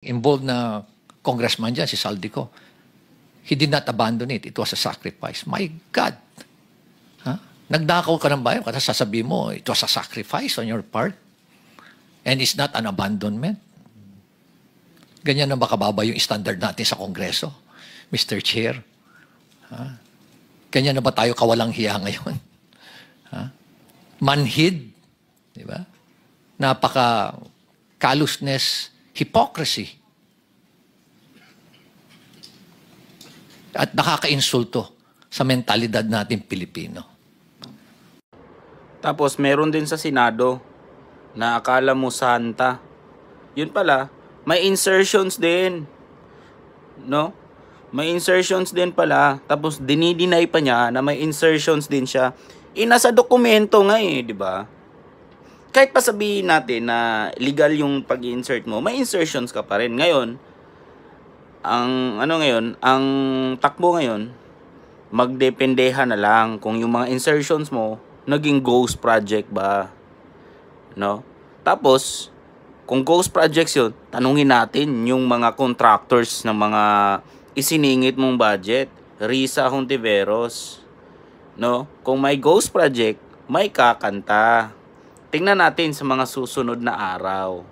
involved na congressman dyan, si Saldico. He did not abandon it. It was a sacrifice. My God. Ha? Nagdakaw ka ng bayan, kasi sasabihin mo, it was a sacrifice on your part. And it's not an abandonment. Ganyan na ba kababa yung standard natin sa Kongreso, Mr. Chair? Ha? Ganyan na ba tayo kawalang hiya ngayon? Ha? Manhid, di ba? Napaka callousness, hypocrisy. At nakaka-insulto sa mentalidad natin Pilipino. Tapos meron din sa Senado na akala mo santa. Yun pala, may insertions din. No? May insertions din pala. Tapos dinideny pa niya na may insertions din siya. Nasa dokumento nga di ba? Kahit pa sabihin natin na legal yung pag-insert mo, may insertions ka pa rin. Ngayon, ang takbo ngayon, magdependehan na lang kung yung mga insertions mo naging ghost project ba. No? Tapos, kung ghost projects yun, tanungin natin yung mga contractors ng mga isiningit mong budget. Risa Hontiveros. No? Kung may ghost project, may kakanta. Tingnan natin sa mga susunod na araw.